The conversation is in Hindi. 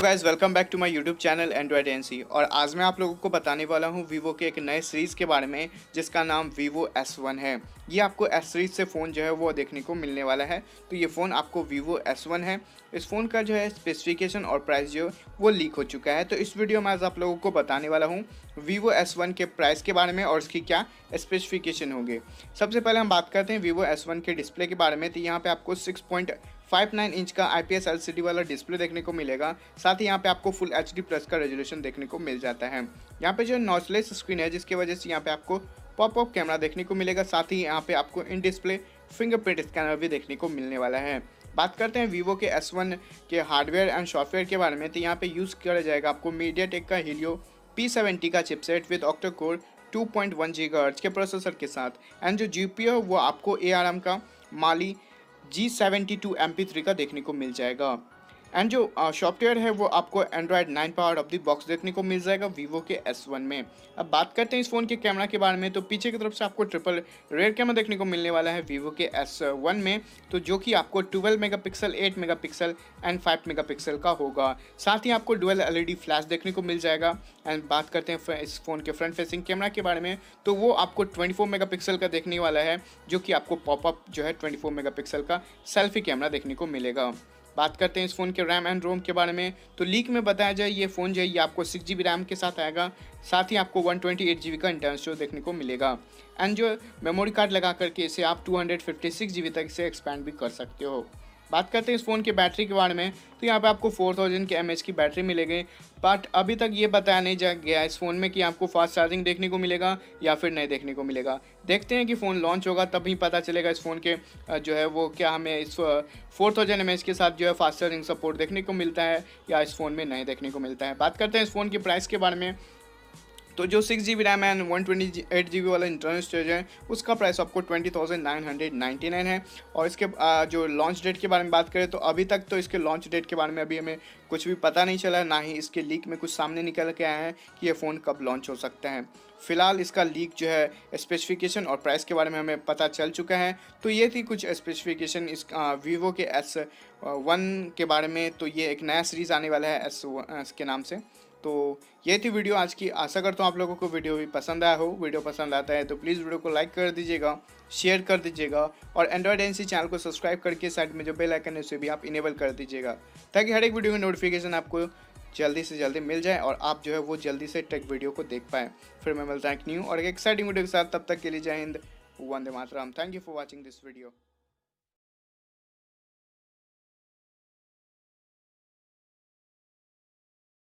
Guys, welcome back to my YouTube channel Android NC. और आज मैं आप लोगों को बताने वाला हूं वीवो के एक नए सीरीज़ के बारे में जिसका नाम वीवो S1 है। ये आपको एस सीरीज से फ़ोन जो है वो देखने को मिलने वाला है। तो ये फ़ोन आपको वीवो S1 है। इस फ़ोन का जो है स्पेसिफिकेशन और प्राइस जो वो लीक हो चुका है। तो इस वीडियो में आज आप लोगों को बताने वाला हूँ वीवो S1 के प्राइस के बारे में और इसकी क्या स्पेसिफिकेशन होंगे। सबसे पहले हम बात करते हैं वीवो S1 के डिस्प्ले के बारे में। तो यहाँ पे आपको 6.59 इंच का IPS LCD वाला डिस्प्ले देखने को मिलेगा। साथ ही यहाँ पे आपको फुल HD प्लस का रेजोल्यूशन देखने को मिल जाता है। यहाँ पे जो नॉचलेस स्क्रीन है जिसकी वजह से यहाँ पे आपको पॉपअप कैमरा देखने को मिलेगा। साथ ही यहाँ पे आपको इन डिस्प्ले फिंगरप्रिंट स्कैनर भी देखने को मिलने वाला है। बात करते हैं वीवो के S1 के हार्डवेयर एंड सॉफ्टवेयर के बारे में। तो यहाँ पे यूज़ किया जाएगा आपको मीडियाटेक का Helio P70 का chipset with octa core 2.1 GHz के प्रोसेसर के साथ। एंड जो GPU है वो आपको ARM का माली G72 MP3 का देखने को मिल जाएगा। एंड जो सॉफ्टवेयर है वो आपको Android 9 power of the box देखने को मिल जाएगा वीवो के S1 में। अब बात करते हैं इस फ़ोन के कैमरा के बारे में। तो पीछे की तरफ से आपको ट्रिपल रेयर कैमरा देखने को मिलने वाला है वीवो के S1 में, तो जो कि आपको 12 मेगापिक्सल, 8 मेगापिक्सल एंड 5 मेगापिक्सल का होगा। साथ ही आपको डुअल LED फ्लैश देखने को मिल जाएगा। एंड बात करते हैं इस फ़ोन के फ्रंट फेसिंग कैमरा के बारे में। तो वो आपको 24 मेगापिक्सल का देखने वाला है, जो कि आपको पॉपअप जो है 24 मेगापिक्सल का सेल्फी कैमरा देखने को मिलेगा। बात करते हैं इस फ़ोन के रैम एंड रोम के बारे में। तो लीक में बताया जाए ये फ़ोन जो है ये आपको 6GB रैम के साथ आएगा। साथ ही आपको 128GB का इंटरनल स्टोरेज देखने को मिलेगा। एंड जो मेमोरी कार्ड लगा करके इसे आप 256GB तक इसे एक्सपैंड भी कर सकते हो। बात करते हैं इस फ़ोन की बैटरी के बारे में। तो यहाँ पे आपको 4000 के mAh की बैटरी मिलेगी। बट अभी तक ये बताया नहीं जा गया इस फ़ोन में कि आपको फास्ट चार्जिंग देखने को मिलेगा या फिर नहीं देखने को मिलेगा। देखते हैं कि फ़ोन लॉन्च होगा तभी पता चलेगा इस फ़ोन के जो है वो क्या हमें इस 4000 mAh के साथ जो है फास्ट चार्जिंग सपोर्ट देखने को मिलता है या इस फ़ोन में नहीं देखने को मिलता है। बात करते हैं इस फ़ोन की प्राइस के बारे में। तो जो 6GB रैम एंड 128GB वाला इंटरनल स्टोरेज है उसका प्राइस आपको 20,999 है। और इसके जो लॉन्च डेट के बारे में बात करें तो अभी तक तो इसके लॉन्च डेट के बारे में अभी हमें कुछ भी पता नहीं चला, ना ही इसके लीक में कुछ सामने निकल के आया है कि ये फ़ोन कब लॉन्च हो सकता है। फिलहाल इसका लीक जो है स्पेसिफिकेशन और प्राइस के बारे में हमें पता चल चुका है। तो ये थी कुछ स्पेसिफिकेशन इस वीवो के S1 के बारे में। तो ये एक नया सीरीज़ आने वाला है S1 के नाम से। तो ये थी वीडियो आज की। आशा करता हूँ आप लोगों को वीडियो भी पसंद आया हो। वीडियो पसंद आता है तो प्लीज़ वीडियो को लाइक कर दीजिएगा, शेयर कर दीजिएगा और एंड्रॉयड एनसी चैनल को सब्सक्राइब करके साइड में जो बेल आइकन है उसे भी आप इनेबल कर दीजिएगा, ताकि हर एक वीडियो की नोटिफिकेशन आपको जल्दी से जल्दी मिल जाए और आप जो है वो जल्दी से टेक वीडियो को देख पाएँ। फिर मैं मिलता हूँ एक न्यू और एक एक्साइटिंग वीडियो के साथ। तब तक के लिए जय हिंद, वंदे मातरम। Thank you for watching this video.